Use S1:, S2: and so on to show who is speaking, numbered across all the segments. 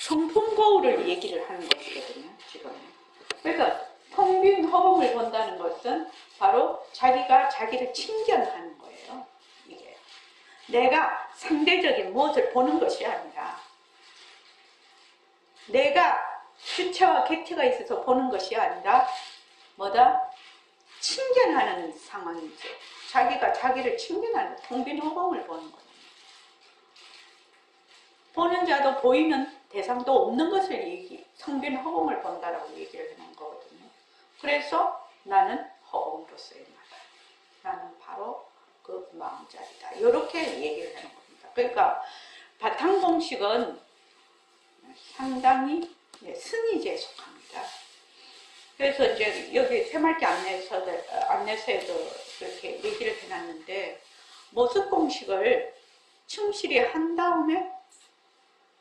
S1: 성품 거울을 얘기를 하는 것이거든요, 지금. 그래서 텅 빈 허공을 본다는 것은 바로 자기가 자기를 침견하는 거예요. 이게 내가 상대적인 무엇을 보는 것이 아니라 내가 주체와 객체가 있어서 보는 것이 아니라 뭐다? 침견하는 상황이죠. 자기가 자기를 침견하는 텅 빈 허공을 보는 거예요. 보는 자도 보이는 대상도 없는 것을 텅 빈 허공을 본다라고 얘기를 하는 거거든요. 그래서 나는 허공으로서의 나다. 나는 바로 그 마음자리다. 이렇게 얘기를 하는 겁니다. 그러니까 바탕공식은 상당히 승의제에 속합니다. 그래서 이제 여기 새말기 안내서에도 그렇게 얘기를 해놨는데, 모습공식을 충실히 한 다음에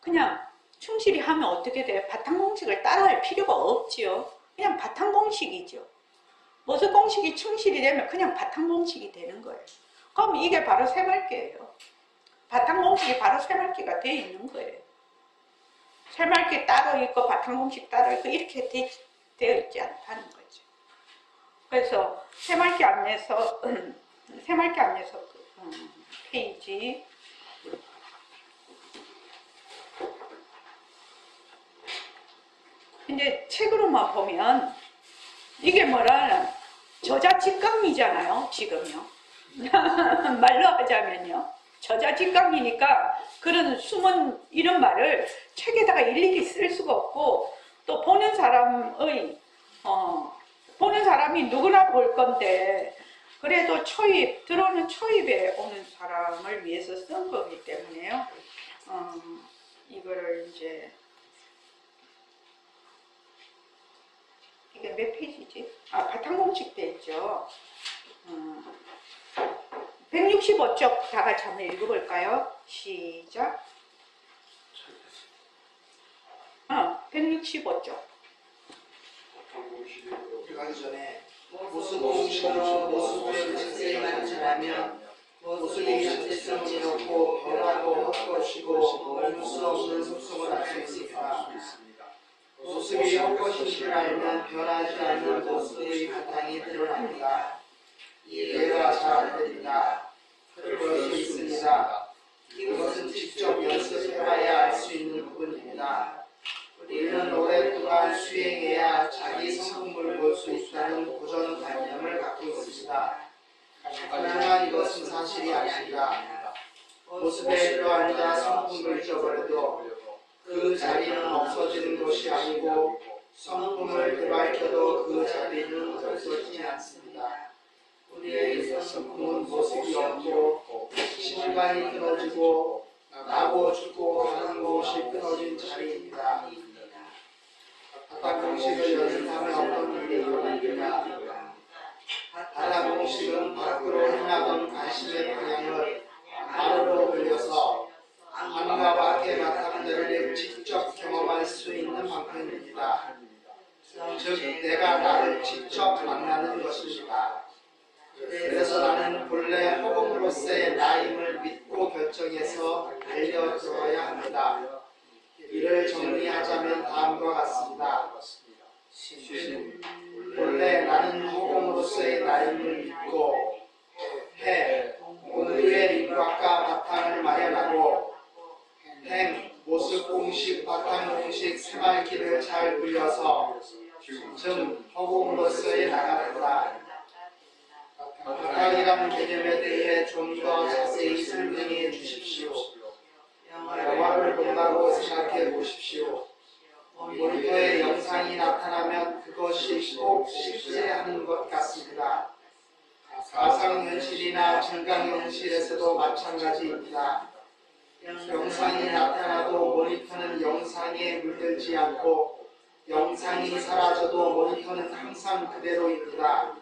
S1: 그냥 충실히 하면 어떻게 돼요? 바탕공식을 따라할 필요가 없지요. 그냥 바탕공식이죠. 모습공식이 충실히 되면 그냥 바탕공식이 되는 거예요. 그럼 이게 바로 새말기예요. 바탕공식이 바로 새말기가 되어 있는 거예요. 새말기 따로 있고 바탕공식 따로 있고 이렇게 되어 있지 않다는 거죠. 그래서 새말기 안내서 페이지 이제 책으로만 보면 이게 뭐라 저자직강이잖아요. 지금요. 말로 하자면요. 저자직강이니까 그런 숨은 이런 말을 책에다가 일일이 쓸 수가 없고, 또 보는 사람이 누구나 볼 건데, 그래도 들어오는 초입에 오는 사람을 위해서 쓴 거기 때문에요. 이거를 이제 이게 몇 페이지지? 바탕공식 돼 있죠. 165쪽 다 같이 한번 읽어볼까요? 시작. 165쪽.
S2: 가기 전에 모습공식으로 모습을 자세히 만지라면 모습이 실제성을 잃었고 변화도 헛것이고 멈출 수 없는 속성을 알 수 있습니다. 모습이 헛것인 줄 알면 변하지 않는 모습의 바탕이 드러납니다. 이해가 잘 안 됩니다. 그럴 수 있습니다. 이것은 직접 연습해봐야 알 수 있는 부분입니다. 우리는 오랫동안 수행해야 자기 성품을 볼 수 있다는 고정관념을 갖고 있습니다. 하지만 이것은 사실이 아닙니다. 모습에 들어앉아 성품을 잊어버려도 그 자리는 없어지는 것이 아니고, 성품을 되밟혀도 그 자리는 없어지지 않습니다. 우리의 성품은 모습이 없고 신관이 끊어지고 나고 죽고 가는 곳이 끊어진 자리입니다. 바탕공식을 연습하면 어떤 일이 일어납니까? 바탕공식은 밖으로 향하던 관심의 방향을 안으로 돌려서 안과 밖의 바탕들을 직접 경험할 수 있는 방편입니다. 즉, 내가 나를 직접 만나는 것입니다. 그래서 나는 본래 허공으로서의 나임을 믿고 결정해서 달려들어야 합니다. 이를 정리하자면 다음과 같습니다. 본래 나는 허공으로서의 나임을 믿고 오늘의 민박과 바탕을 마련하고 모습공식, 바탕공식, 새말기를 잘 굴려서 즉 허공으로서의 나가는다. 바탕이라는 개념에 대해 좀 더 자세히 설명해 주십시오. 영화를 본다고 생각해 보십시오. 모니터에 영상이 나타나면 그것이 꼭 실제하는 것 같습니다. 가상현실이나 증강현실에서도 마찬가지입니다. 영상이 나타나도 모니터는 영상에 물들지 않고, 영상이 사라져도 모니터는 항상 그대로입니다.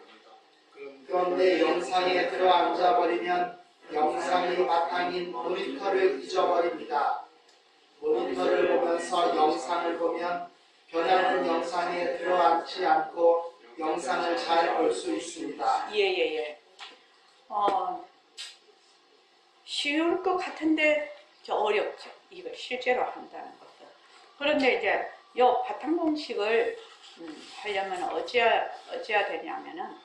S2: 그런데 영상에 들어앉아 버리면 영상의 바탕인 모니터를 잊어버립니다. 모니터를 보면서 영상을 보면 변하는 영상에 들어앉지 않고 영상을 잘 볼 수 있습니다.
S1: 쉬울 것 같은데 어렵죠. 이걸 실제로 한다는 것도. 그런데 이제 요 바탕 공식을 하려면 어찌해야 되냐면은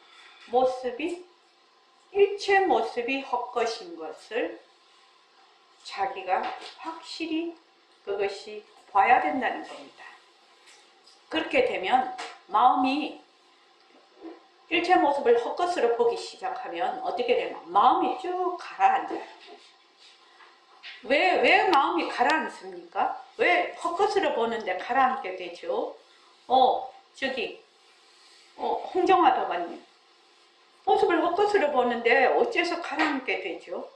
S1: 일체 모습이 헛것인 것을 자기가 확실히 그것이 봐야 된다는 겁니다. 그렇게 되면 마음이 일체 모습을 헛것으로 보기 시작하면 어떻게 되나? 마음이 쭉 가라앉아요. 왜 마음이 가라앉습니까? 왜 헛것으로 보는데 가라앉게 되죠? 홍정아 도반님. 모습을 헛것으로 보는데 어째서 가라앉게 되죠?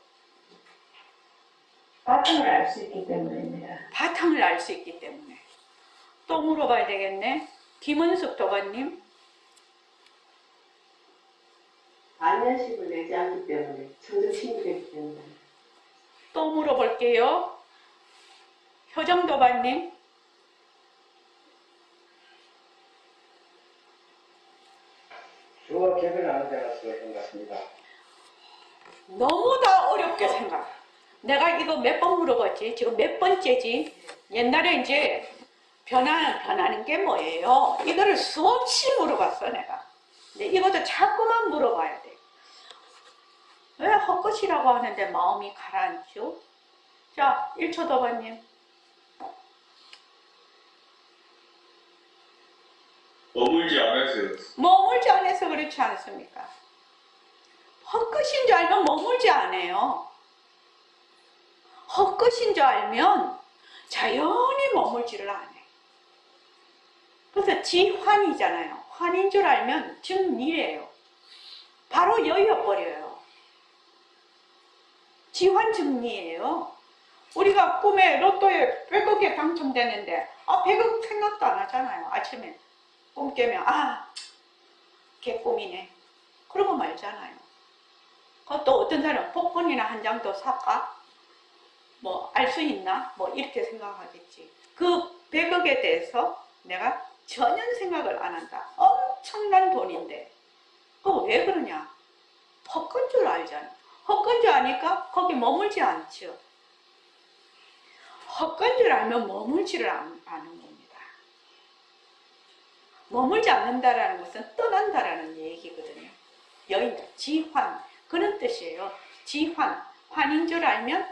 S3: 바탕을 알 수 있기 때문입니다.
S1: 바탕을 알 수 있기 때문에. 또 물어봐야 되겠네. 김은숙 도반님.
S3: 안면식을 내지 않기 때문에 청정심이 되기 때문에.
S1: 또 물어볼게요. 효정 도반님.
S4: 주어 객을 아는 데가 수고했던 것 같습니다.
S1: 너무 다 어렵게 생각해. 내가 이거 몇 번 물어봤지? 지금 몇 번째지? 옛날에 이제 변하는 게 뭐예요? 이거를 수없이 물어봤어, 내가. 근데 이것도 자꾸만 물어봐야 돼. 왜 헛것이라고 하는데 마음이 가라앉죠? 자, 1초 도반님.
S5: 머물지 않아서요.
S1: 머물지 않아서 그렇지 않습니까? 헛것인 줄 알면 머물지 않아요. 헛것인 줄 알면 자연히 머물지를 않아요. 그래서 지환이잖아요. 환인 줄 알면 증리예요. 바로 여의어버려요. 지환 증리예요. 우리가 꿈에 로또에 100억에 당첨되는데 100억 생각도 안 하잖아요. 아침에 꿈 깨면 개꿈이네. 그러고 말잖아요. 그것도 어떤 사람은 복권이나 한 장 더 살까? 알 수 있나? 이렇게 생각하겠지. 그 100억에 대해서 내가 전혀 생각을 안 한다. 엄청난 돈인데. 그거 왜 그러냐? 헛건 줄 알잖아. 헛건 줄 아니까 거기 머물지 않죠. 헛건 줄 알면 머물지를 않는 겁니다. 머물지 않는다라는 것은 떠난다라는 얘기거든요. 여인다, 지환. 그런 뜻이에요. 지환. 환인 줄 알면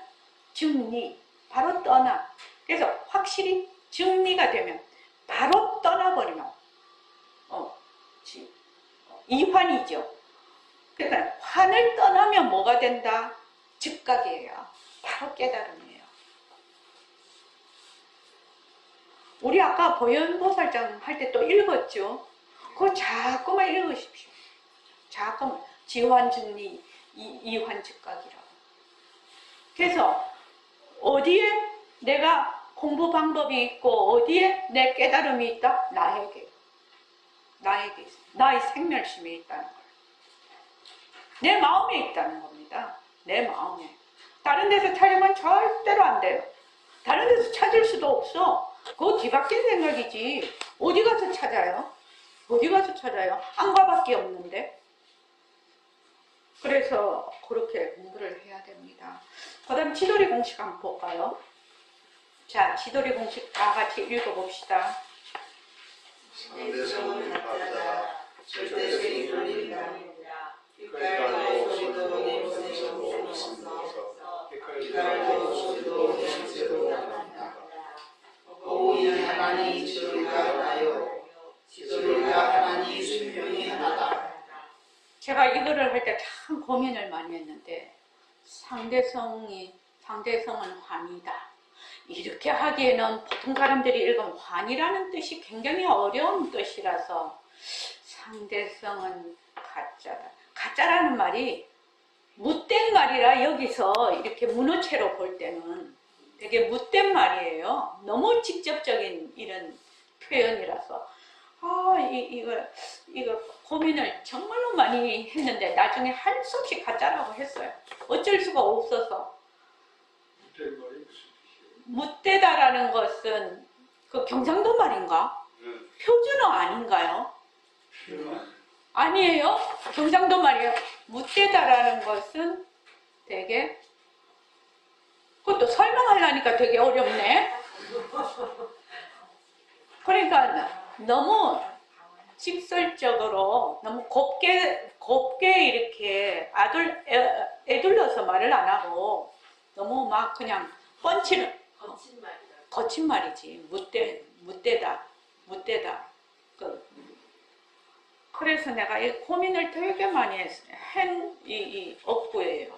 S1: 증리. 바로 떠나. 그래서 확실히 증리가 되면 바로 떠나버리면 이환이죠. 그러니까 환을 떠나면 뭐가 된다? 즉각이에요. 바로 깨달음이에요. 우리 아까 보현보살장 할 때 또 읽었죠? 그거 자꾸만 읽으십시오. 자꾸만. 지환증리, 이환즉각이라고. 그래서 어디에 내가 공부 방법이 있고 어디에 내 깨달음이 있다? 나에게 있어. 나의 생멸심이 있다는 거예요. 내 마음에 있다는 겁니다. 내 마음에. 다른 데서 찾으면 절대로 안 돼요. 다른 데서 찾을 수도 없어. 그거 뒤바뀐 생각이지. 어디 가서 찾아요? 어디 가서 찾아요? 안과밖에 없는데. 그래서 그렇게 공부를 해야 됩니다. 그 다음 지도리 공식 한번 볼까요? 자, 지도리 공식 다 같이 읽어봅시다.
S2: 상대성은 같다. 절대성이 돌린다. 빛깔도 소리도 냄새도 없어. 빛깔도 소리도 냄새도 난다. 오이 하나니 지도리가 하나요. 지도리가 하나니 수명이 하나다.
S1: 제가 이거를 할 때 참 고민을 많이 했는데 상대성은 환이다. 이렇게 하기에는 보통 사람들이 읽으면 환이라는 뜻이 굉장히 어려운 뜻이라서 상대성은 가짜다. 가짜라는 말이 묻된 말이라 여기서 이렇게 문어체로 볼 때는 되게 묻된 말이에요. 너무 직접적인 이런 표현이라서 이거 고민을 정말로 많이 했는데 나중에 할 수 없이 가짜라고 했어요. 어쩔 수가 없어서. 묻대다라는 것은 그 경상도 말인가? 표준어 아닌가요? 아니에요? 경상도 말이에요. 묻대다라는 것은 되게 그것도 설명하려니까 되게 어렵네. 그러니까 너무 직설적으로 너무 곱게 이렇게 애둘러서 말을 안 하고 너무 막 그냥 펀치는 거친 말이지. 묻대다. 그래서 내가 이 고민을 되게 많이 한 이 업구예요.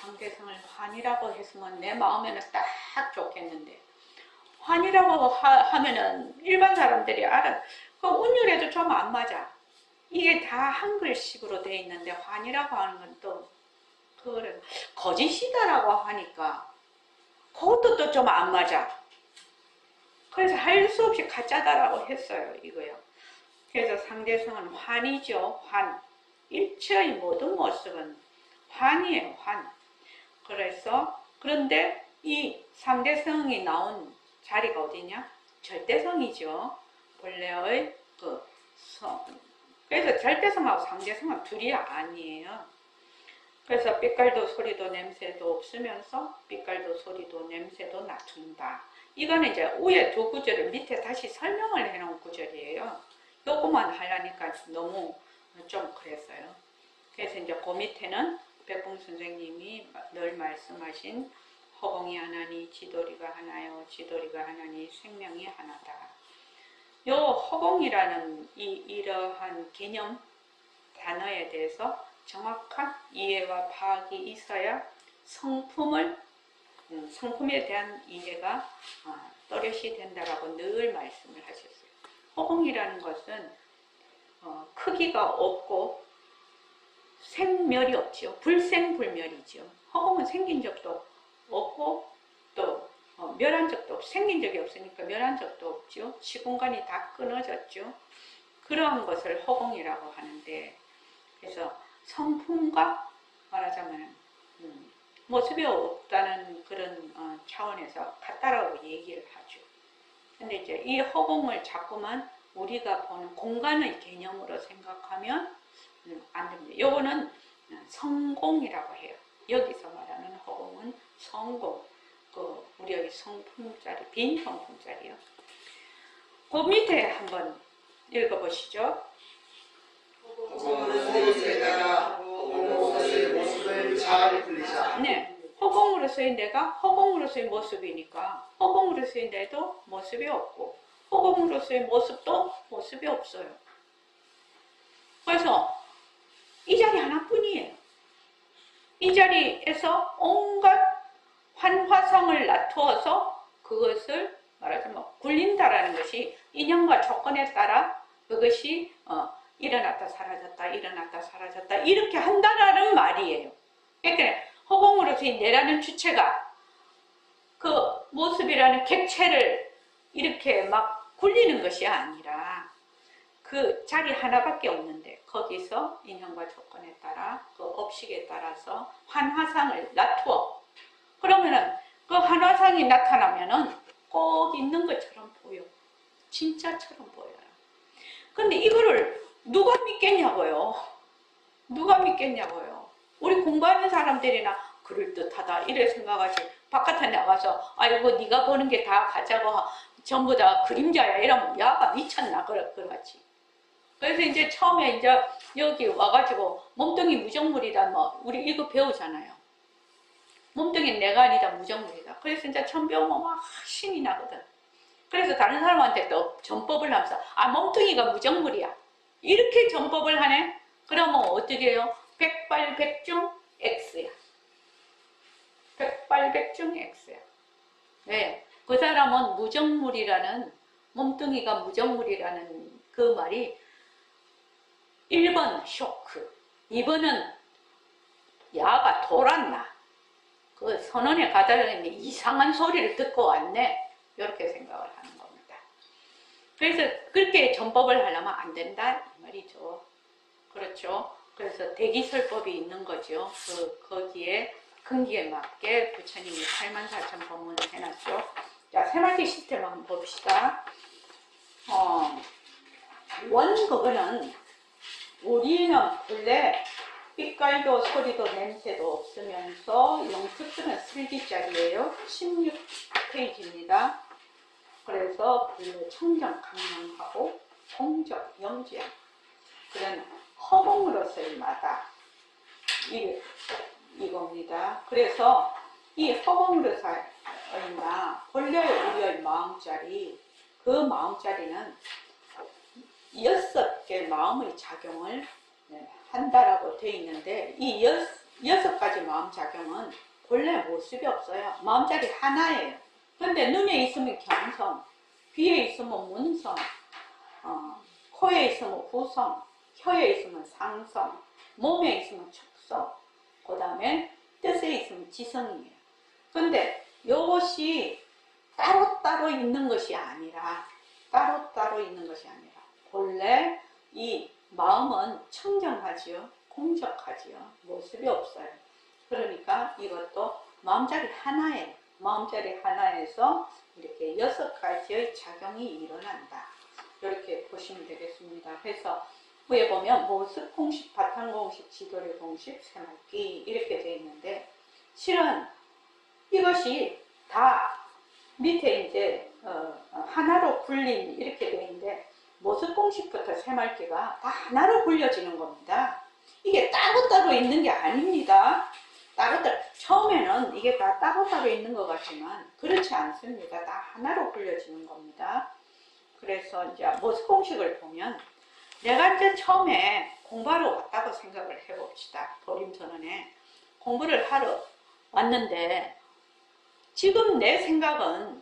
S1: 상대성을 환이라고 했으면 내 마음에는 딱 좋겠는데 환이라고 하면은 일반 사람들이 알아. 그 운율에도 좀 안 맞아. 이게 다 한글식으로 돼 있는데 환이라고 하는 건 또 그래 거짓이다라고 하니까 그것도 또 좀 안 맞아. 그래서 할 수 없이 가짜다라고 했어요. 이거요. 그래서 상대성은 환이죠. 환. 일체의 모든 모습은 환이에요. 환. 그래서 그런데 이 상대성이 나온 자리가 어디냐? 절대성이죠. 본래의 그 성. 그래서 절대성하고 상대성은 둘이 아니에요. 그래서 빛깔도 소리도 냄새도 없으면서 빛깔도 소리도 냄새도 낮춘다. 이거는 이제 위에 두 구절을 밑에 다시 설명을 해놓은 구절이에요. 요거만 하려니까 너무 좀 그랬어요. 그래서 이제 그 밑에는 백봉 선생님이 늘 말씀하신 허공이 하나니 지도리가 하나요. 지도리가 하나니 생명이 하나다. 요 허공이라는 이러한 개념 단어에 대해서 정확한 이해와 파악이 있어야 성품에 대한 이해가 또렷이 된다라고 늘 말씀을 하셨어요. 허공이라는 것은 크기가 없고 생멸이 없지요. 불생불멸이지요. 허공은 생긴 적도 없고 또 멸한 적도 없고 생긴 적이 없으니까 멸한 적도 없죠. 시공간이 다 끊어졌죠. 그러한 것을 허공이라고 하는데 그래서 성품과 말하자면 모습이 없다는 그런 차원에서 같다라고 얘기를 하죠. 근데 이제 이 허공을 자꾸만 우리가 보는 공간의 개념으로 생각하면 안 됩니다. 요거는 성공이라고 해요. 여기서 말하는 허공은 성공. 우리 여기 성품자리, 빈 성품자리요. 그 밑에 한번 읽어보시죠. 네, 허공으로서의 내가 허공으로서의 모습이니까 허공으로서의 내도 모습이 없고 허공으로서의 모습도 모습이 없어요. 그래서 이 자리 하나뿐이에요. 이 자리에서 온갖 환화성을 놔두어서 그것을 말하자면 굴린다라는 것이 인연과 조건에 따라 그것이 일어났다 사라졌다 일어났다 사라졌다 이렇게 한다라는 말이에요. 그러니까 허공으로서의 내라는 주체가 그 모습이라는 객체를 이렇게 막 굴리는 것이 아니라 그 자리 하나밖에 없는데 거기서 인연과 조건에 따라 그 업식에 따라서 환화상을 놔두어 그러면은 그 환화상이 나타나면은 꼭 있는 것처럼 보여. 진짜처럼 보여요. 근데 이거를 누가 믿겠냐고요. 누가 믿겠냐고요. 우리 공부하는 사람들이나 그럴듯하다 이래 생각하지 바깥에 나가서 아이고 네가 보는 게 다 가짜고 전부 다 그림자야 이러면 야가 미쳤나 그러지. 그래서 이제 처음에 이제 여기 와가지고 몸뚱이 무정물이다 뭐 우리 이거 배우잖아요. 몸뚱이 내가 아니다 무정물이다. 그래서 이제 처음 배우면 막 신이 나거든. 그래서 다른 사람한테 또 전법을 하면서 몸뚱이가 무정물이야. 이렇게 전법을 하네? 그러면 어떻게 해요? 백발백중 X야. 백발백중 X야. 네. 그 사람은 무정물이라는 몸뚱이가 무정물이라는 그 말이 1번 쇼크, 2번은 야가 돌았나. 그 선언에 가다듬는 이상한 소리를 듣고 왔네. 이렇게 생각을 하는 겁니다. 그래서 그렇게 전법을 하려면 안 된다 이 말이죠. 그렇죠. 그래서 대기설법이 있는 거죠. 거기에 근기에 맞게 부처님이 84,000 법문을 해놨죠. 자, 새마디 시스템 한번 봅시다. 그거는 우리는 본래 빛깔도 소리도 냄새도 없으면서 영특들은 슬기자리예요. 16페이지입니다. 그래서 본래 청정, 강령하고 공적, 영지양 그런 허공으로서의마다 이겁니다. 그래서 이 허공으로서의나 본래 우리의 마음자리 그 마음자리는 6개 마음의 작용을 한다라고 되어 있는데 이 6가지 마음 작용은 본래 모습이 없어요. 마음자리 하나예요. 근데 눈에 있으면 경성, 귀에 있으면 문성, 코에 있으면 후성, 혀에 있으면 상성, 몸에 있으면 축성, 그 다음에 뜻에 있으면 지성이에요. 근데 이것이 따로따로 있는 것이 아니라 본래 이 마음은 청정하지요. 공적하지요. 모습이 없어요. 그러니까 이것도 마음자리 하나에 마음자리 하나에서 이렇게 6가지의 작용이 일어난다. 이렇게 보시면 되겠습니다. 그래서 위에 보면 모습 공식, 바탕 공식, 지도리 공식, 새말기 이렇게 되어 있는데 실은 이것이 다 밑에 이제 하나로 분린 이렇게 되어 있는데 모습 공식부터 새말기가 다 하나로 불려지는 겁니다. 이게 따로따로 있는 게 아닙니다. 따로따로 처음에는 이게 다 따로따로 있는 것 같지만 그렇지 않습니다. 다 하나로 불려지는 겁니다. 그래서 이제 모습 공식을 보면 내가 이제 처음에 공부하러 왔다고 생각을 해봅시다. 도림선언에 공부를 하러 왔는데 지금 내 생각은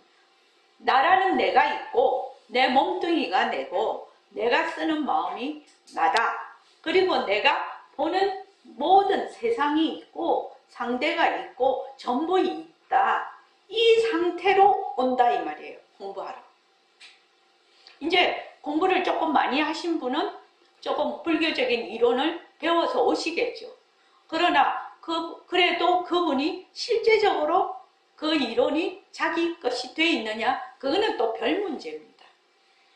S1: 나라는 내가 있고 내 몸뚱이가 내고 내가 쓰는 마음이 나다. 그리고 내가 보는 모든 세상이 있고 상대가 있고 전부 있다. 이 상태로 온다 이 말이에요. 공부하러. 이제 공부를 조금 많이 하신 분은 조금 불교적인 이론을 배워서 오시겠죠. 그러나 그래도 그분이 실제적으로 그 이론이 자기 것이 돼 있느냐? 그거는 또 별 문제입니다.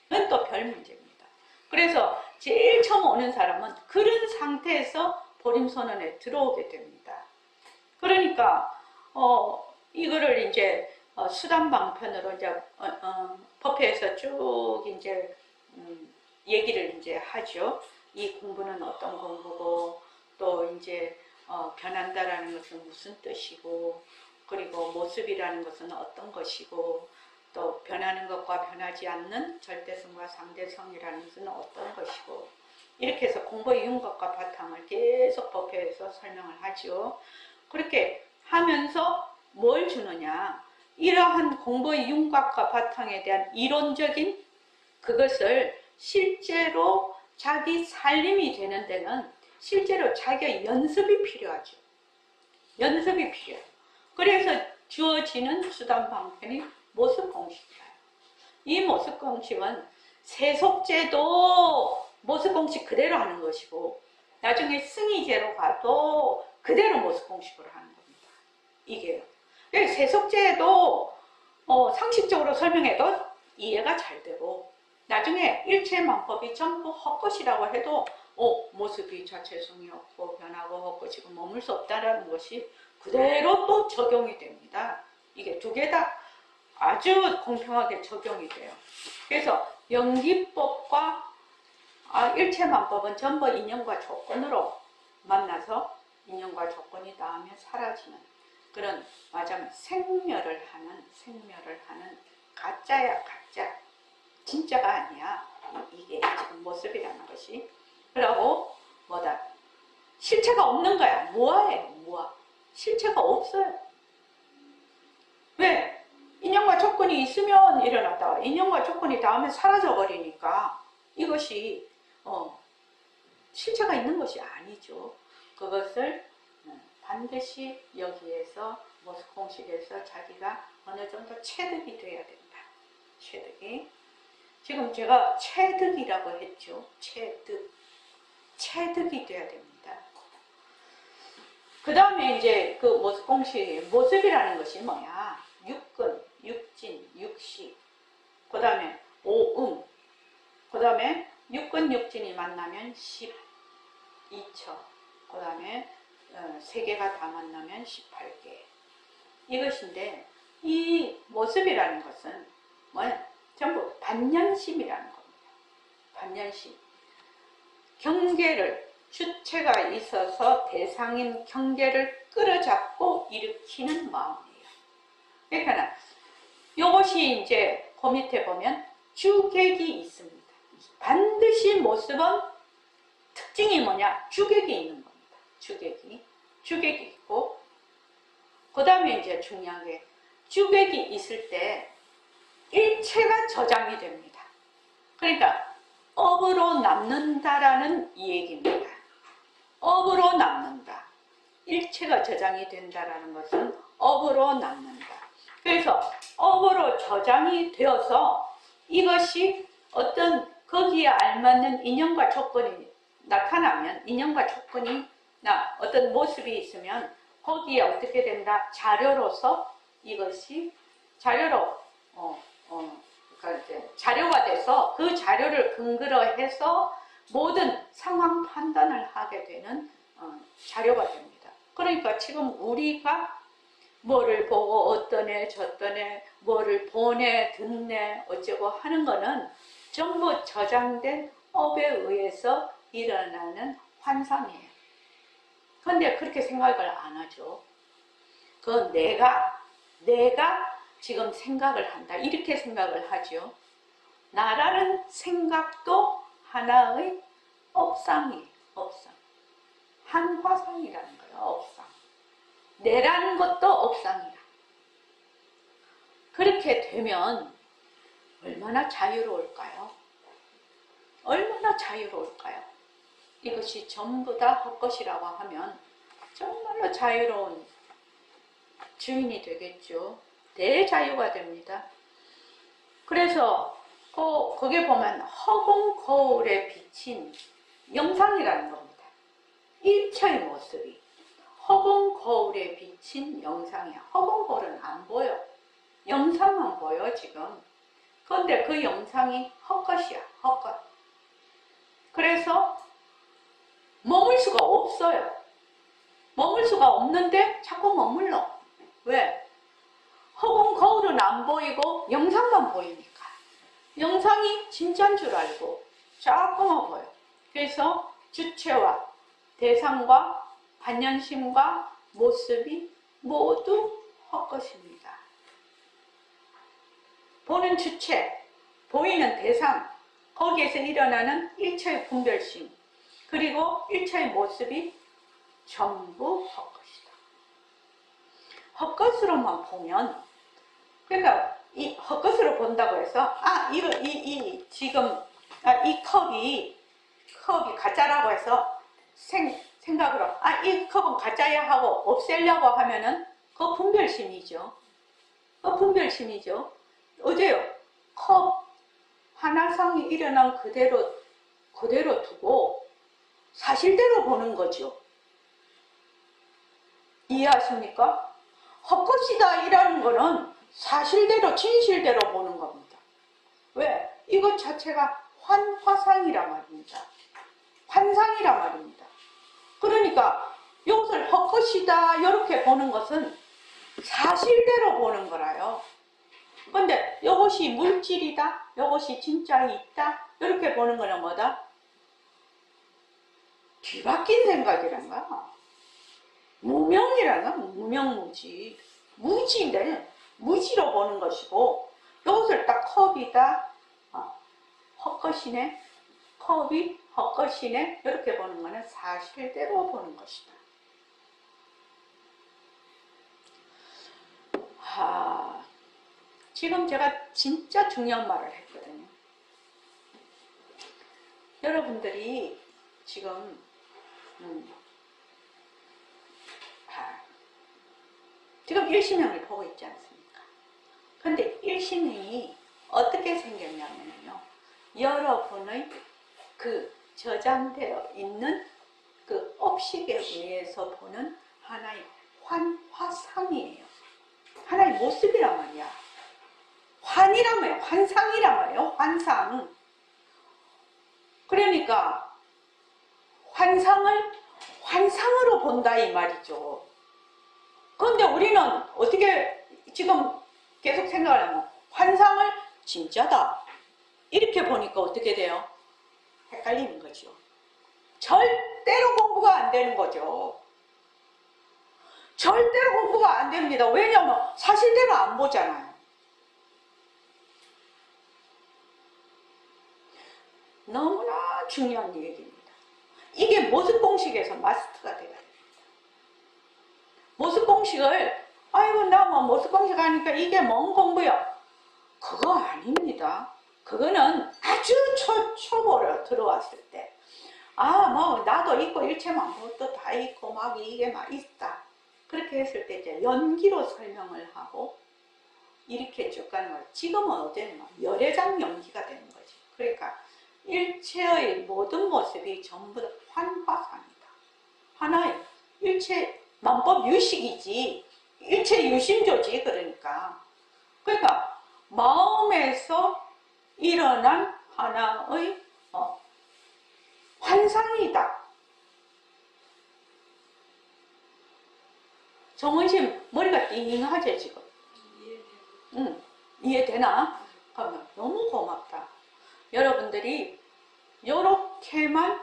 S1: 그건 또 별 문제입니다. 그래서 제일 처음 오는 사람은 그런 상태에서 보림선언에 들어오게 됩니다. 그러니까 이거를 이제 수단방편으로 이제 법회에서 쭉 이제 얘기를 이제 하죠. 이 공부는 어떤 공부고 또 이제 변한다라는 것은 무슨 뜻이고 그리고 모습이라는 것은 어떤 것이고 또 변하는 것과 변하지 않는 절대성과 상대성이라는 것은 어떤 것이고 이렇게 해서 공부의 윤곽과 바탕을 계속 법회에서 설명을 하죠. 그렇게 하면서 뭘 주느냐? 이러한 공부의 윤곽과 바탕에 대한 이론적인 그것을 실제로 자기 살림이 되는 데는 실제로 자기의 연습이 필요하죠. 연습이 필요해요. 그래서 주어지는 수단 방편이 모습 공식이에요. 이 모습 공식은 세속제도 모습 공식 그대로 하는 것이고 나중에 승의제로 가도 그대로 모습 공식으로 하는 겁니다. 이게요. 세속제도 상식적으로 설명해도 이해가 잘 되고 나중에 일체만법이 전부 헛것이라고 해도 모습이 자체성이 없고 변하고 헛것이고 머물 수 없다는 것이 그대로 또 적용이 됩니다. 이게 두 개 다 아주 공평하게 적용이 돼요. 그래서 연기법과 일체만법은 전부 인연과 조건으로 만나서 인연과 조건이 닿으면 사라지는 그런 말하자면 생멸을 하는 가짜야 가짜. 진짜가 아니야. 이게 지금 모습이라는 것이. 그러고 뭐다? 실체가 없는 거야. 무아예요. 무아. 실체가 없어요. 왜? 인연과 조건이 있으면 일어났다가 인연과 조건이 닿으면 사라져 버리니까 이것이 실체가 있는 것이 아니죠. 그것을 반드시 여기에서 모습 공식에서 자기가 어느 정도 체득이 돼야 된다. 체득이. 지금 제가 체득이라고 했죠. 체득이 돼야 됩니다. 그 다음에 이제 그 모습 공식, 모습이라는 것이 뭐야? 육근, 육진, 육식, 그 다음에 오음, 그 다음에 육근, 육진이 만나면 12처, 그 다음에 세 개가 다 만나면 18개. 이것인데 이 모습이라는 것은 뭐야? 반연심이라는 겁니다. 반연심. 경계를, 주체가 있어서 대상인 경계를 끌어잡고 일으키는 마음이에요. 그러니까 이것이 이제 그 밑에 보면 주객이 있습니다. 반드시 모습은 특징이 뭐냐? 주객이 있는 겁니다. 주객이 있고, 그 다음에 이제 중요한 게 주객이 있을 때 일체가 저장이 됩니다. 그러니까 업으로 남는다라는 이 얘기입니다. 업으로 남는다. 일체가 저장이 된다라는 것은 업으로 남는다. 그래서 업으로 저장이 되어서 이것이 어떤 거기에 알맞는 인연과 조건이 나타나면, 인연과 조건이 어떤 모습이 있으면 거기에 어떻게 된다? 자료로서 이것이 자료로 그러니까 이제 자료가 돼서 그 자료를 근거로 해서 모든 상황 판단을 하게 되는 자료가 됩니다. 그러니까 지금 우리가 뭐를 보고 어떠네 저떠네 뭐를 보네 듣네 어쩌고 하는 거는 전부 저장된 업에 의해서 일어나는 환상이에요. 그런데 그렇게 생각을 안 하죠. 그건 내가 지금 생각을 한다. 이렇게 생각을 하죠. 나라는 생각도 하나의 업상이에요. 업상. 한화상이라는 거예요. 업상. 내라는 것도 업상이라. 그렇게 되면 얼마나 자유로울까요? 얼마나 자유로울까요? 이것이 전부 다 헛것이라고 하면 정말로 자유로운 주인이 되겠죠. 대자유가 됩니다. 그래서 거기에 보면 허공 거울에 비친 영상이라는 겁니다. 일체의 모습이 허공 거울에 비친 영상이야. 허공 거울은 안 보여. 영상만 보여 지금. 그런데 그 영상이 헛것이야. 헛것. 그래서 머물 수가 없어요. 머물 수가 없는데 자꾸 머물러. 왜? 허공 거울은 안 보이고 영상만 보이니까. 영상이 진짜인 줄 알고 자꾸만 보여. 그래서 주체와 대상과 반연심과 모습이 모두 헛것입니다. 보는 주체, 보이는 대상, 거기에서 일어나는 일체의 분별심, 그리고 일체의 모습이 전부 헛것이다. 헛것으로만 보면, 그러니까 이 헛것으로 본다고 해서 지금 이 컵이 가짜라고 해서 생각으로 이 컵은 가짜야 하고 없애려고 하면은 그거 분별심이죠. 어제요. 컵 하나상이 일어난 그대로 두고 사실대로 보는 거죠. 이해하십니까? 헛것이다 이라는 거는 사실대로 진실대로 보는 겁니다. 왜? 이것 자체가 환화상이란 말입니다. 환상이란 말입니다. 그러니까 이것을 헛것이다 이렇게 보는 것은 사실대로 보는 거라요. 근데 이것이 물질이다, 이것이 진짜 있다 이렇게 보는 거는 뭐다? 뒤바뀐 생각이란가? 무명이란가? 무명무지. 무지인데 무지로 보는 것이고 이것을 딱 컵이다, 헛것이네, 컵이 헛것이네 이렇게 보는 거는 사실대로 보는 것이다. 지금 제가 진짜 중요한 말을 했거든요. 여러분들이 지금 일신형을 보고 있지 않습니까? 근데 일신형이 어떻게 생겼냐면요. 여러분의 그 저장되어 있는 그 업식에 의해서 보는 하나의 환화상이에요. 하나의 모습이란 말이야. 환이란 말이야. 환상이란 말이에요. 환상. 그러니까 환상을 환상으로 본다 이 말이죠. 그런데 우리는 어떻게 지금 계속 생각을 하면 환상을 진짜다. 이렇게 보니까 어떻게 돼요? 헷갈리는 거죠. 절대로 공부가 안 되는 거죠. 절대로 공부가 안 됩니다. 왜냐하면 사실대로 안 보잖아요. 너무나 중요한 얘기입니다. 이게 모습 공식에서 마스터가 돼야 됩니다. 모습 공식을 아이고 나 뭐 모습 공식 하니까 이게 뭔 공부야? 그거 아닙니다. 그거는 아주 초보로 들어왔을 때 뭐 나도 있고 일체만물도 다 있고 막 이게 막 있다. 그렇게 했을 때 이제 연기로 설명을 하고 이렇게 쭉 가는 거예요. 지금은 어때요? 열애장 연기가 되는 거지. 그러니까 일체의 모든 모습이 전부 다 환화상이다. 하나의 일체 만법 유식이지 일체 유심조지. 그러니까 마음에서 일어난 하나의 환상이다. 정은심 머리가 띵하죠 지금? 응, 이해되나? 그러면 너무 고맙다. 여러분들이 요렇게만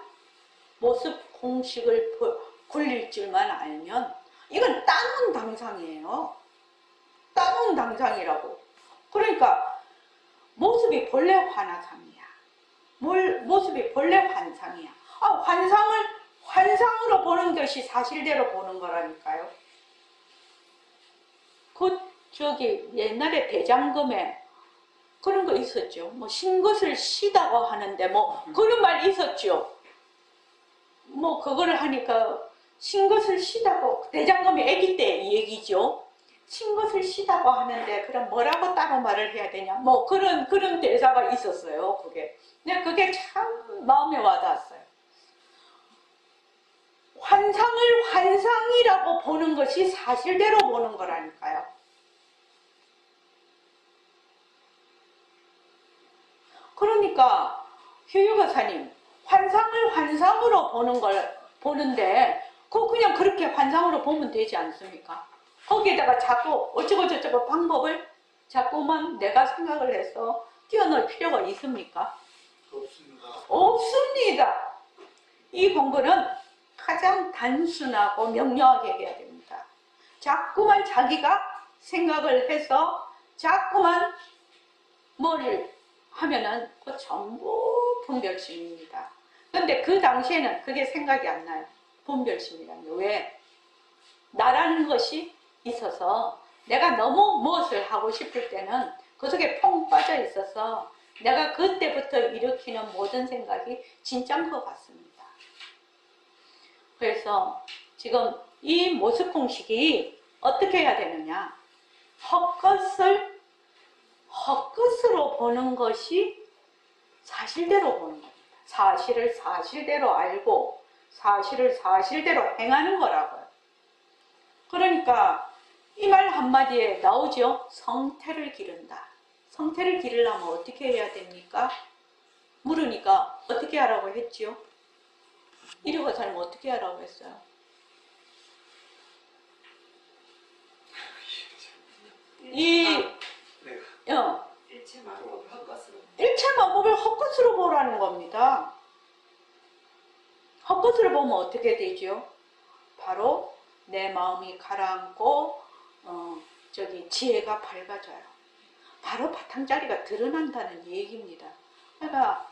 S1: 모습 공식을 굴릴 줄만 알면 이건 따놓은 당상이에요. 따놓은 당상이라고. 그러니까 모습이 본래 환화상이야. 모습이 본래 환상이야. 환상을 환상으로 보는 것이 사실대로 보는 거라니까요. 옛날에 대장금에 그런 거 있었죠. 뭐 신것을 시다고 하는데 그런 말 있었죠. 그거를 하니까 신것을 시다고 대장금이 아기 때 얘기죠. 신것을 시다고 하는데 그럼 뭐라고 따로 말을 해야 되냐. 그런 대사가 있었어요. 근데 그게 참 마음에 와닿았어요. 환상을 환상이라고 보는 것이 사실대로 보는 거라니까요. 그러니까 효유가사님 환상을 환상으로 보는데 그냥 그렇게 환상으로 보면 되지 않습니까? 거기에다가 자꾸 어쩌고저쩌고 방법을 자꾸만 내가 생각을 해서 뛰어넣을 필요가 있습니까? 없습니다. 이 공부는 가장 단순하고 명료하게 해야 됩니다. 자꾸만 자기가 생각을 해서 자꾸만 뭐를 하면은 그 전부 분별심입니다. 근데 그 당시에는 그게 생각이 안 나요. 분별심이라는 게. 왜? 나라는 것이 있어서 내가 너무 무엇을 하고 싶을 때는 그 속에 퐁 빠져 있어서 내가 그때부터 일으키는 모든 생각이 진짜인 것 같습니다. 그래서 지금 이 모습 공식이 어떻게 해야 되느냐? 헛것으로 보는 것이 사실대로 보는 겁니다. 사실을 사실대로 알고 사실을 사실대로 행하는 거라고요. 그러니까 이 말 한마디에 나오죠. 성태를 기른다. 성태를 기르려면 어떻게 해야 됩니까? 물으니까 어떻게 하라고 했지요? 이류가사님 어떻게 하라고 했어요? 일체만법을 헛것으로 보라는 겁니다. 헛것으로 보면 어떻게 되죠? 바로 내 마음이 가라앉고 지혜가 밝아져요. 바로 바탕자리가 드러난다는 얘기입니다. 그러니까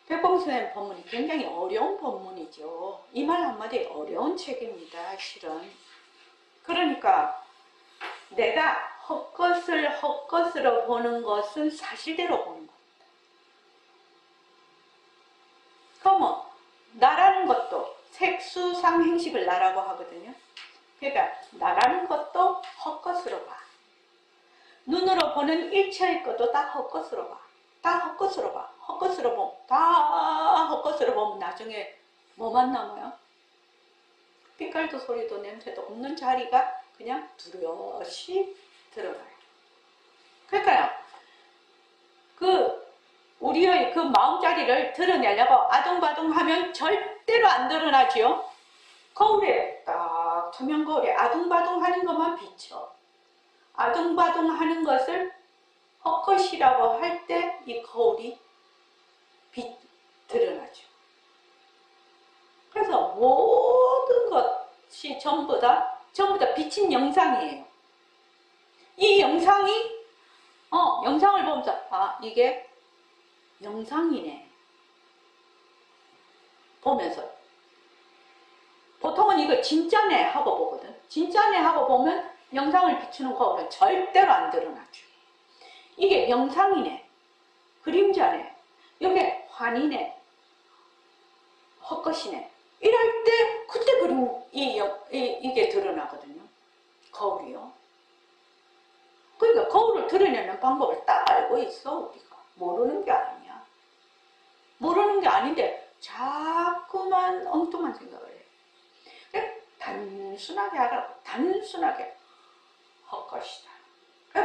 S1: 백범선생님 법문이 굉장히 어려운 법문이죠. 이 말 한마디에 어려운 책입니다. 실은. 그러니까 내가 헛것으로 보는 것은 사실대로 보는 겁니다. 그러면 나라는 것도 색수상 행식을 나라고 하거든요. 그러니까 나라는 것도 헛것으로 봐. 눈으로 보는 일체의 것도 다 헛것으로 봐. 다 헛것으로 봐. 헛것으로 보면 나중에 뭐만 남아요? 빛깔도 소리도 냄새도 없는 자리가 그냥 두려시 들어가요. 그러니까요. 우리의 그 마음자리를 드러내려고 아둥바둥하면 절대로 안 드러나지요. 거울에 딱 투명 거울에 아둥바둥하는 것만 비쳐. 아둥바둥하는 것을 헛것이라고 할 때 이 거울이 비친 영상이에요. 이 영상이 영상을 보면서 아 이게 영상이네 보면서 보통은 이거 진짜네 하고 보거든. 진짜네 하고 보면 영상을 비추는 거울은 절대로 안 드러나죠. 이게 영상이네, 그림자네, 이게 환이네, 헛것이네. 이럴 때 그때 그림 이게 드러나거든요. 거울이요. 그러니까 거울을 드러내는 방법을 딱 알고 있어. 우리가 모르는 게 아니야. 모르는 게 아닌데 자꾸만 엉뚱한 생각을 해. 단순하게 하라고. 단순하게 헛것이다.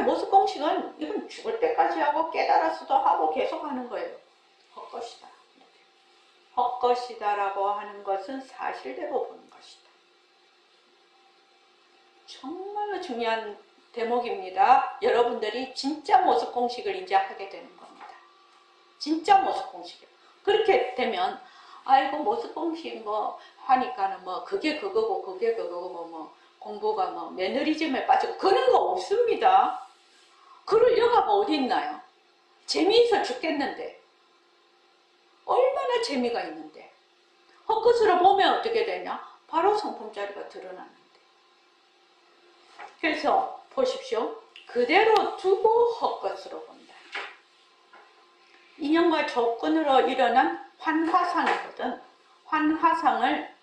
S1: 모습 공식은 이건 죽을 때까지 하고 깨달아서도 하고 계속 하는 거예요. 헛것이다. 헛것이다라고 하는 것은 사실대로 보는 것이다. 정말로 중요한 대목입니다. 여러분들이 진짜 모습 공식을 이제 하게 되는 겁니다. 진짜 모습 공식이요. 그렇게 되면 아이고 모습 공식 뭐 하니까는 뭐 그게 그거고 그게 그거고 뭐 공부가 뭐 매너리즘에 빠지고 그런 거 없습니다. 그럴 여가가 어디 있나요? 재미있어 죽겠는데 얼마나 재미가 있는데 헛것으로 보면 어떻게 되냐? 바로 성품자리가 드러나는데. 그래서 보십시오. 그대로 두고 헛것으로 본다. 인연과 조건으로 일어난 환화상이거든. 환화상을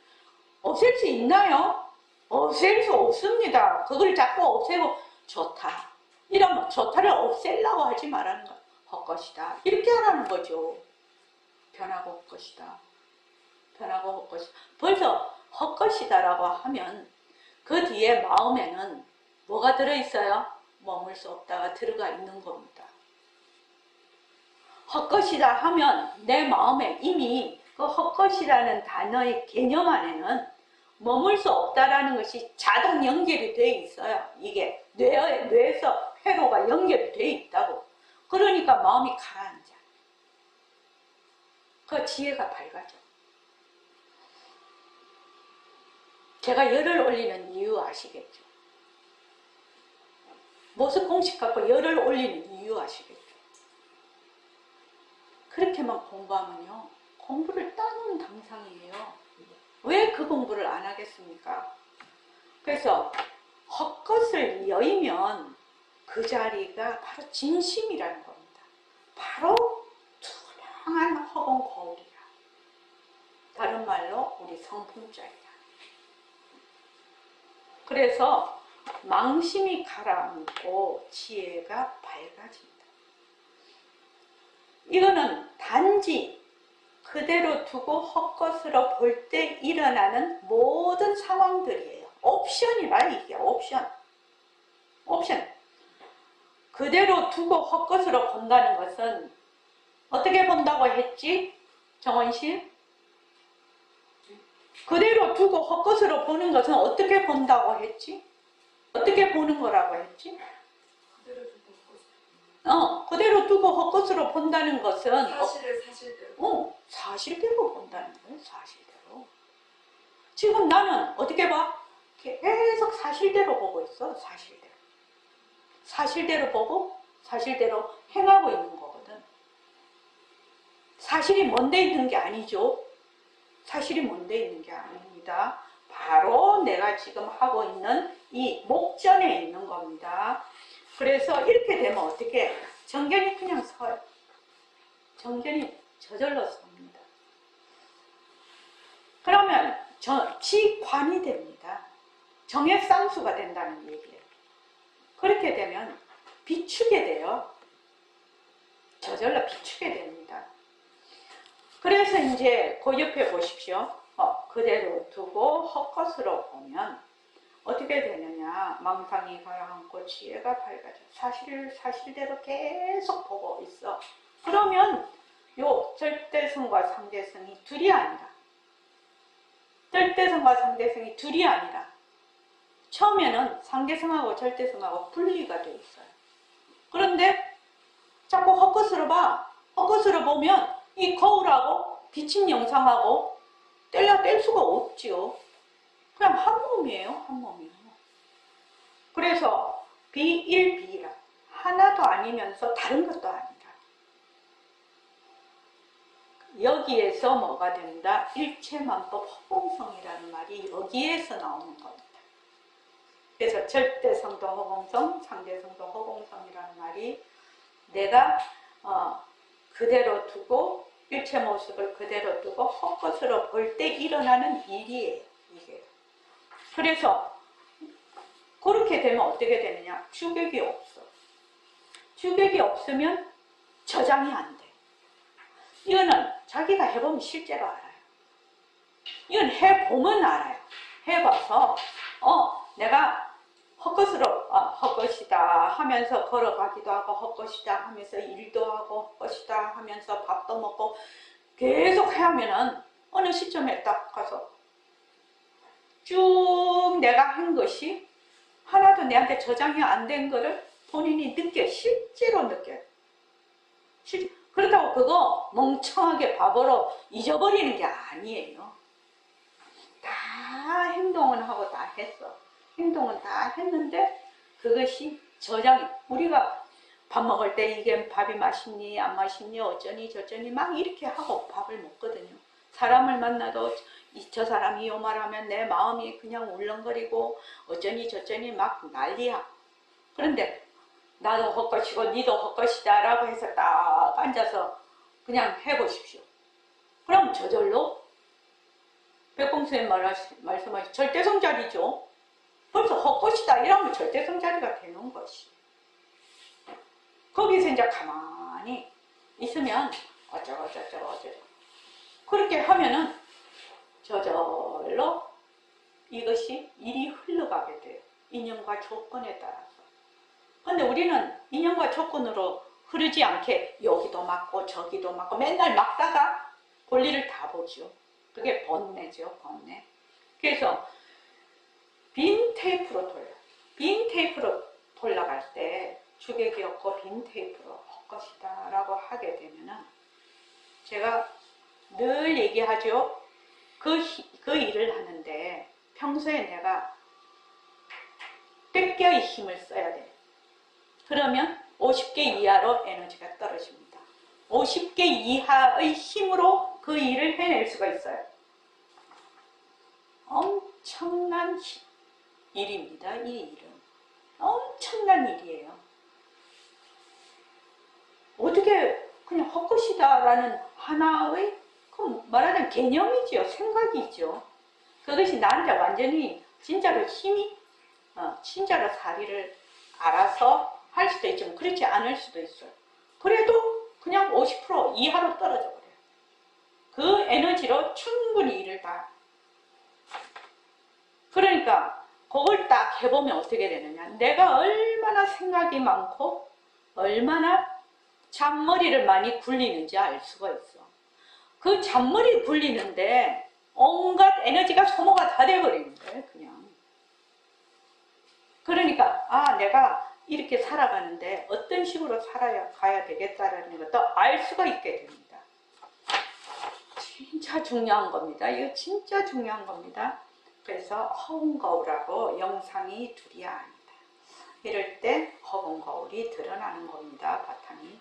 S1: 없앨 수 있나요? 없앨 수 없습니다. 그걸 자꾸 없애고 좋다. 이러면 좋다를 없애려고 하지 말라는 거야. 헛것이다. 이렇게 하라는 거죠. 변하고 헛것이다. 변하고 헛것이다. 벌써 헛것이다라고 하면 그 뒤에 마음에는 뭐가 들어있어요? 머물 수 없다가 들어가 있는 겁니다. 헛것이다 하면 내 마음에 이미 그 헛것이라는 단어의 개념 안에는 머물 수 없다라는 것이 자동 연결이 되어 있어요. 이게 뇌에서 회로가 연결이 되어 있다고. 그러니까 마음이 가라앉아. 그 지혜가 밝아져. 제가 열을 올리는 이유 아시겠죠? 모습 공식 갖고 열을 올리는 이유 아시겠죠? 그렇게만 공부하면요. 공부를 따놓은 당상이에요. 왜 그 공부를 안 하겠습니까? 그래서 헛것을 여의면 그 자리가 바로 진심이라는 겁니다. 바로 투명한 허공 거울이라. 다른 말로 우리 성품자이다. 그래서 망심이 가라앉고 지혜가 밝아진다. 이거는 단지 그대로 두고 헛것으로 볼 때 일어나는 모든 상황들이에요. 옵션이라 이게 옵션. 그대로 두고 헛것으로 본다는 것은 어떻게 본다고 했지? 정원씨? 그대로 두고 헛것으로 보는 것은 어떻게 본다고 했지? 어떻게 보는 거라고 했지? 그대로 두고 헛것으로 본다는 것은
S2: 사실을 사실대로.
S1: 사실대로 본다는 거예요. 사실대로. 지금 나는 어떻게 봐? 계속 사실대로 보고 있어. 사실대로. 사실대로 보고 사실대로 행하고 있는 거거든. 사실이 뭔데 있는 게 아니죠. 사실이 뭔데 있는 게 아닙니다. 바로 내가 지금 하고 있는 이 목전에 있는 겁니다. 그래서 이렇게 되면 어떻게? 정견이 그냥 서요. 정견이 저절로 섭니다. 그러면 지관이 됩니다. 정액상수가 된다는 얘기예요. 그렇게 되면 비추게 돼요. 저절로 비추게 됩니다. 그래서 이제 그 옆에 보십시오. 그대로 두고 헛것으로 보면 어떻게 되느냐. 망상이 가라앉고 지혜가 밝아져. 사실대로 계속 보고 있어. 그러면 요 절대성과 상대성이 둘이 아니라 절대성과 상대성이 둘이 아니라 처음에는 상대성하고 절대성하고 분리가 돼 있어요. 그런데 자꾸 헛것으로 봐. 헛것으로 보면 이 거울하고 비친 영상하고 뗄 수가 없지요. 그냥 한 몸이에요. 한 몸이에요. 그래서 비일비이라 하나도 아니면서 다른 것도 아니라 여기에서 뭐가 된다? 일체만법 허공성이라는 말이 여기에서 나오는 겁니다. 그래서 절대성도 허공성, 상대성도 허공성이라는 말이 내가 그대로 두고 일체 모습을 그대로 두고 헛것으로 볼 때 일어나는 일이에요. 이게. 그래서 그렇게 되면 어떻게 되느냐? 주객이 없어. 주객이 없으면 저장이 안 돼. 이거는 자기가 해보면 실제로 알아요. 이건 해보면 알아요. 해봐서 내가 헛것으로 헛것이다 하면서 걸어가기도 하고 헛것이다 하면서 일도 하고 헛것이다 하면서 밥도 먹고 계속 해하면은 어느 시점에 딱 가서 쭉 내가 한 것이 하나도 내한테 저장이 안 된 거를 본인이 느껴, 실제로 느껴요. 그렇다고 그거 멍청하게 바보로 잊어버리는 게 아니에요. 다 행동은 하고 다 했어. 행동은 다 했는데 그것이 저장이, 우리가 밥 먹을 때 이게 밥이 맛있니 안 맛있니 어쩌니 저쩌니 막 이렇게 하고 밥을 먹거든요. 사람을 만나도 저 사람이 요 말하면 내 마음이 그냥 울렁거리고 어쩌니 저쩌니 막 난리야. 그런데 나도 헛것이고 니도 헛것이다 라고 해서 딱 앉아서 그냥 해보십시오. 그럼 저절로 백공수님 말씀하신 절대성자리죠. 벌써 헛것이다 이러면 절대성자리가 되는 것이. 거기서 이제 가만히 있으면 어쩌고 그렇게 하면은 저절로 이것이 일이 흘러가게 돼요. 인연과 조건에 따라서. 근데 우리는 인연과 조건으로 흐르지 않게 여기도 맞고 저기도 맞고 맨날 막다가 볼일을 다 보죠. 그게 번뇌죠, 번뇌. 그래서 빈 테이프로 돌려. 빈 테이프로 돌아갈 때 주객이 없고 빈 테이프로 헛것이다 라고 하게 되면은 제가 늘 얘기하죠. 그 일을 하는데 평소에 내가 뺏겨의 힘을 써야 돼. 그러면 50개 이하로 에너지가 떨어집니다. 50개 이하의 힘으로 그 일을 해낼 수가 있어요. 엄청난 일입니다. 이 일은. 엄청난 일이에요. 어떻게 그냥 헛것이다라는 하나의 말하자면 개념이죠. 생각이죠. 그것이 나한테 완전히 진짜로 힘이 진짜로 사리를 알아서 할 수도 있지만 그렇지 않을 수도 있어요. 그래도 그냥 50% 이하로 떨어져 버려요. 그 에너지로 충분히 일을 다. 그러니까 그걸 딱 해보면 어떻게 되느냐. 내가 얼마나 생각이 많고 얼마나 잔머리를 많이 굴리는지 알 수가 있어. 그 잔머리 굴리는데 온갖 에너지가 소모가 다 돼버리는 거예요. 그냥. 그러니까 내가 이렇게 살아가는데 어떤 식으로 살아가야 되겠다라는 것도 알 수가 있게 됩니다. 진짜 중요한 겁니다. 이거 진짜 중요한 겁니다. 그래서 허공 거울하고 영상이 둘이 아니다. 이럴 때 허공 거울이 드러나는 겁니다. 바탕이.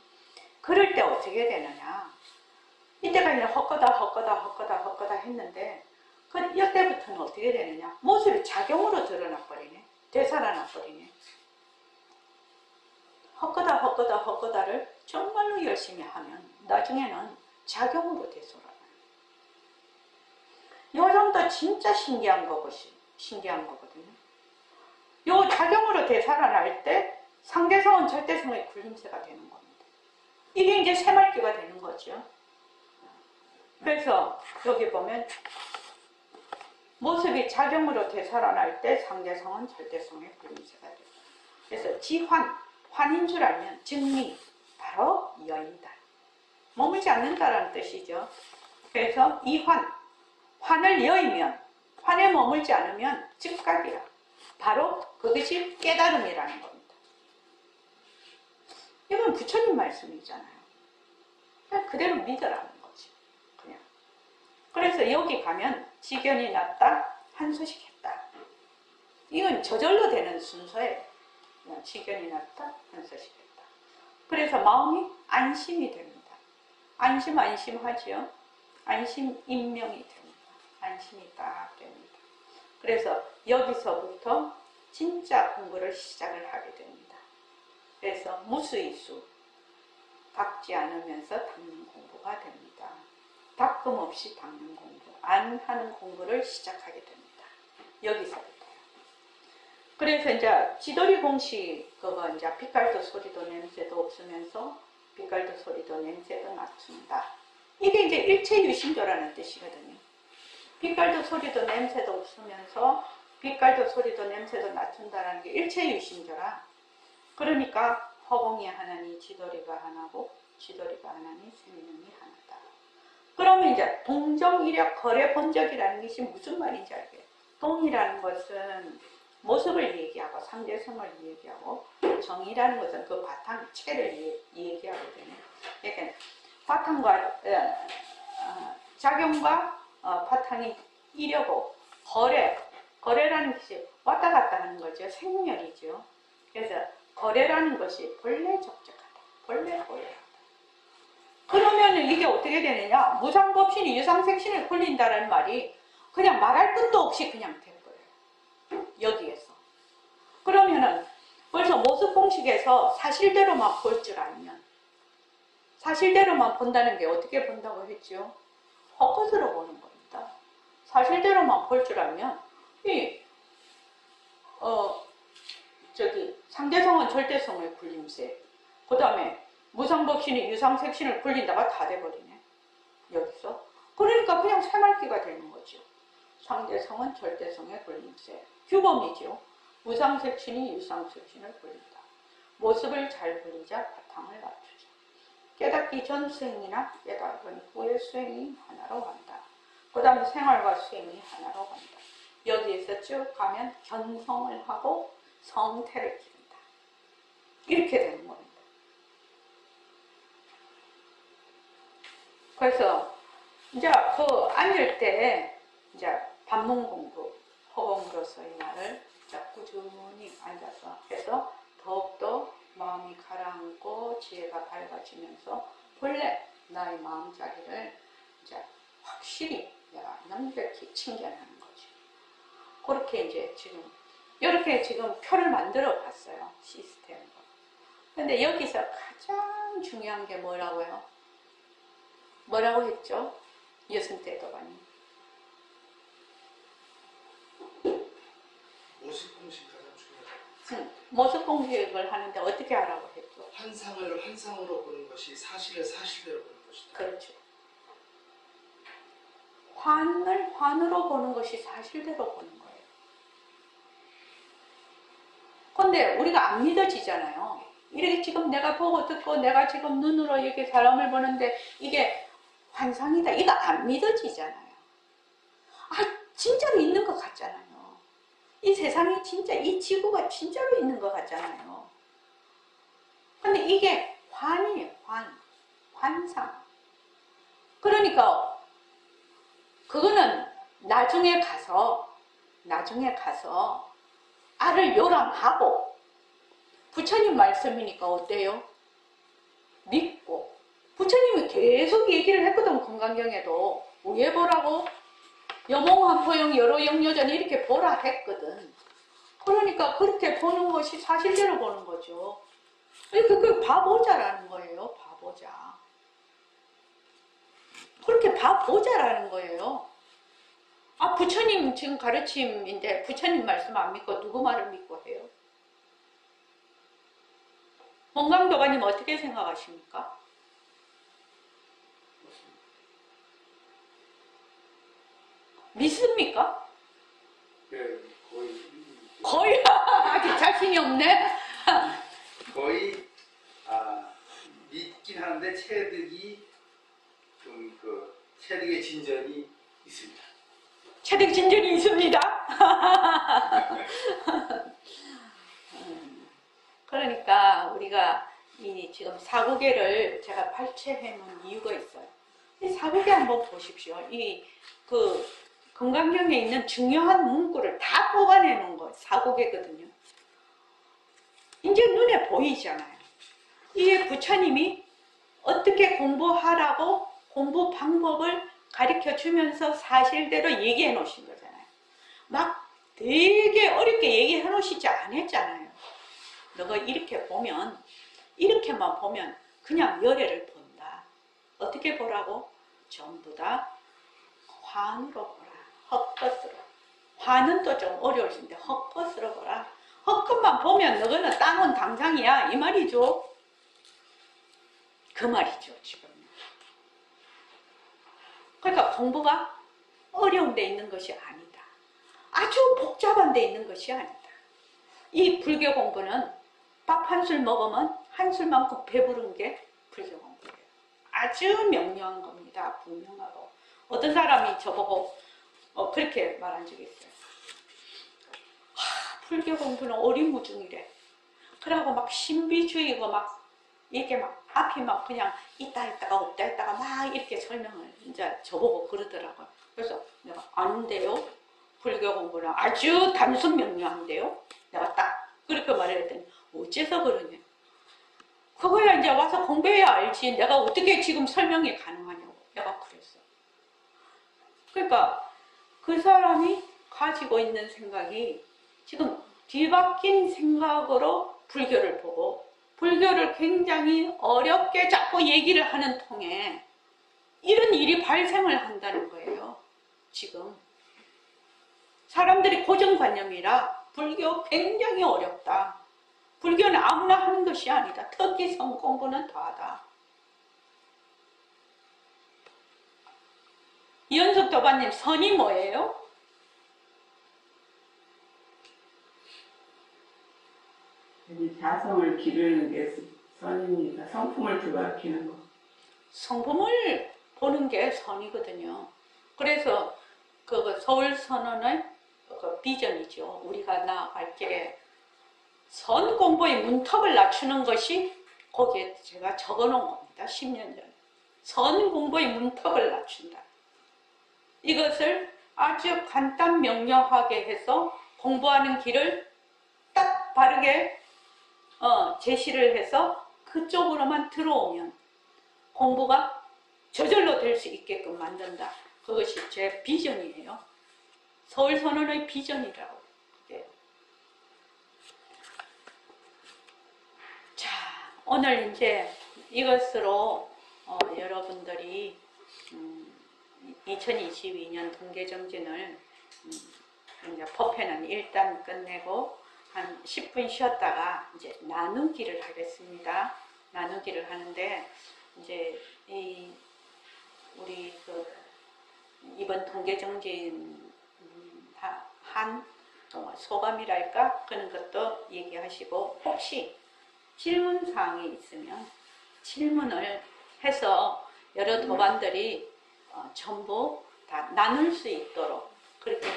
S1: 그럴 때 어떻게 되느냐. 이때가 이제 헛거다 했는데 이때부터는 어떻게 되느냐. 모습이 작용으로 드러나버리네. 되살아나버리네. 헛거다를 정말로 열심히 하면 나중에는 작용으로 되살아나요. 요 정도 진짜 신기한 거거든요. 요 작용으로 되살아날 때 상대성은 절대성의 굴림체가 되는 겁니다. 이게 이제 새말기가 되는 거죠. 그래서 여기 보면 모습이 작용으로 되살아날 때 상대성은 절대성의 굴림체가 돼요. 그래서 환인 줄 알면 증리, 바로 여인이다. 머물지 않는다라는 뜻이죠. 그래서 이 환을 여이면, 환에 머물지 않으면 즉각이라. 바로 그것이 깨달음이라는 겁니다. 이건 부처님 말씀이잖아요. 그냥 그대로 믿으라는 거지. 그냥. 그래서 여기 가면 지견이 났다, 한 소식 했다. 이건 저절로 되는 순서예요. 지견이 났다, 건설시켰다. 그래서 마음이 안심이 됩니다. 안심하지요. 안심 인명이 됩니다. 안심이 딱 됩니다. 그래서 여기서부터 진짜 공부를 시작을 하게 됩니다. 그래서 무수이수 닦지 않으면서 닦는 공부가 됩니다. 닦음 없이 닦는 공부, 안 하는 공부를 시작하게 됩니다. 여기서부터요. 그래서 이제 지도리 공식 그거 이제 빛깔도 소리도 냄새도 없으면서 빛깔도 소리도 냄새도 낮춘다. 이게 이제 일체유심조라는 뜻이거든요. 빛깔도 소리도 냄새도 없으면서 빛깔도 소리도 냄새도 낮춘다라는 게 일체유심조라. 그러니까 허공이 하나니 지도리가 하나고 지도리가 하나니 생명이 하나다. 그러면 이제 동정이력 거래 본적이라는 것이 무슨 말인지 알게요. 동이라는 것은 모습을 얘기하고 상대성을 얘기하고 정이라는 것은 그 바탕 체를 얘기하거든요. 그러니까 바탕과 작용과 바탕이 이려고 거래라는 것이 왔다 갔다 하는 거죠. 생멸이죠. 그래서 거래라는 것이 본래 적적하다. 본래 보여하다. 그러면 이게 어떻게 되느냐? 무상법신이 유상색신을 굴린다는 말이 그냥 말할 것도 없이 그냥 돼버려요. 여기에서. 그러면은 벌써 모습공식에서 사실대로만 볼 줄 알면 사실대로만 본다는 게 어떻게 본다고 했죠? 헛것으로 보는 겁니다. 사실대로만 볼 줄 알면 상대성은 절대성의 굴림세, 그 다음에 무상법신이 유상색신을 굴린다가 다 돼버리네. 여기서. 그러니까 그냥 새말기가 되는 거죠. 상대성은 절대성의 굴림세. 규범이죠. 무상색신이 유상색신을 굴린다. 모습을 잘 굴리자 바탕을 맞추자. 깨닫기 전 수행이나 깨닫은 후의 수행이 하나로 간다. 그 다음에 생활과 수행이 하나로 간다. 여기에서 쭉 가면 견성을 하고 성태를 기른다. 이렇게 되는 겁니다. 그래서 이제 그 앉을 때 이제 반문 공부, 허공으로서의 말을 꾸준히 앉아서 해서 더욱더 마음이 가라앉고 지혜가 밝아지면서 본래 나의 마음자리를 이제 확실히 내가 명백히 챙겨내는 거죠. 그렇게 이제 이렇게 지금 표를 만들어 봤어요. 시스템으로. 근데 여기서 가장 중요한 게 뭐라고요? 뭐라고 했죠? 여승태도반이.
S6: 모습 공식 가장 중요하다.
S1: 모습 공식을 하는데 어떻게 하라고 했죠?
S6: 환상을 환상으로 보는 것이 사실을 사실대로 보는 것이다.
S1: 그렇죠. 환을 환으로 보는 것이 사실대로 보는 거예요. 근데 우리가 안 믿어지잖아요. 이렇게 지금 내가 보고 듣고 내가 지금 눈으로 이렇게 사람을 보는데 이게 환상이다. 이거 안 믿어지잖아요. 진짜로 있는 것 같잖아요. 이 세상이 진짜, 이 지구가 진짜로 있는 것 같잖아요. 근데 이게 환이에요. 환상. 그러니까 그거는 나중에 가서 알을 요람하고 부처님 말씀이니까 어때요? 믿고 부처님이 계속 얘기를 했거든. 금강경에도 왜 보라고? 여몽한포용 여로영여전 이렇게 보라 했거든. 그러니까 그렇게 보는 것이 사실대로 보는 거죠. 그 봐보자라는 거예요. 봐보자. 그렇게 봐보자라는 거예요. 부처님 지금 가르침인데 부처님 말씀 안 믿고 누구 말을 믿고 해요? 원광도가님 어떻게 생각하십니까? 믿습니까?
S6: 네,
S1: 거의 아직 자신이 없네.
S6: 거의 믿긴 하는데 체득이 좀 체득의 진전이 있습니다.
S1: 체득 진전이 있습니다. 그러니까 우리가 이 지금 사구계를 제가 발췌해 놓은 이유가 있어요. 이 사구계 한번 보십시오. 금강경에 있는 중요한 문구를 다 뽑아내 놓은 거 사구계거든요. 이제 눈에 보이잖아요. 이게 부처님이 어떻게 공부하라고 공부 방법을 가르쳐 주면서 사실대로 얘기해 놓으신 거잖아요. 막 되게 어렵게 얘기해 놓으시지 않았잖아요. 너가 이렇게 보면, 이렇게만 보면 그냥 열애를 본다. 어떻게 보라고? 전부 다 환으로 보라. 헛것으로. 환은 또 좀 어려울 수 있는데 헛것으로 보라. 헛것만 보면 너는 땅은 당상이야. 이 말이죠. 그 말이죠, 지금. 그러니까 공부가 어려운 데 있는 것이 아니다. 아주 복잡한 데 있는 것이 아니다. 이 불교 공부는 밥 한 술 먹으면 한 술만큼 배부른 게 불교 공부예요. 아주 명료한 겁니다. 분명하고. 어떤 사람이 저보고 그렇게 말한 적이 있어요. 불교 공부는 오리무중이래. 그러고 막 신비주의고 막 이게 막 앞이 막 그냥 있다가 없다가 막 이렇게 설명을 이제 저보고 그러더라고요. 그래서 내가 아닌데요. 불교 공부는 아주 단순 명료한데요. 내가 딱 그렇게 말했더니 어째서 그러냐. 그거야 이제 와서 공부해야 알지. 내가 어떻게 지금 설명이 가능하냐고. 내가 그랬어. 그러니까 그 사람이 가지고 있는 생각이 지금 뒤바뀐 생각으로 불교를 보고 불교를 굉장히 어렵게 자꾸 얘기를 하는 통에 이런 일이 발생을 한다는 거예요. 지금 사람들이 고정관념이라 불교 굉장히 어렵다. 불교는 아무나 하는 것이 아니다. 특히 성공부는 더하다. 이현숙 도반님, 선이 뭐예요?
S3: 자성을 기르는 게 선입니다. 성품을 뒤바뀌는 거.
S1: 성품을 보는 게 선이거든요. 그래서 그 서울선언의 그 비전이죠. 우리가 나아갈 길에 선 공부의 문턱을 낮추는 것이 거기에 제가 적어 놓은 겁니다. 10년 전에. 선 공부의 문턱을 낮춘다. 이것을 아주 간단 명료하게 해서 공부하는 길을 딱 바르게 제시를 해서 그쪽으로만 들어오면 공부가 저절로 될 수 있게끔 만든다. 그것이 제 비전이에요. 서울선언의 비전이라고. 네. 자, 오늘 이제 이것으로 여러분들이 2022년 동계정진을 이제 법회는 일단 끝내고 한 10분 쉬었다가 이제 나누기를 하겠습니다. 나누기를 하는데 이제 우리 이번 동계정진 한 소감이랄까 그런 것도 얘기하시고 혹시 질문 사항이 있으면 질문을 해서 여러 도반들이 전부 다 나눌 수 있도록 그렇게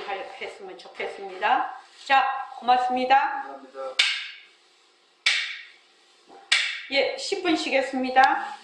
S1: 했으면 좋겠습니다. 자, 고맙습니다.
S6: 감사합니다.
S1: 예, 10분 쉬겠습니다.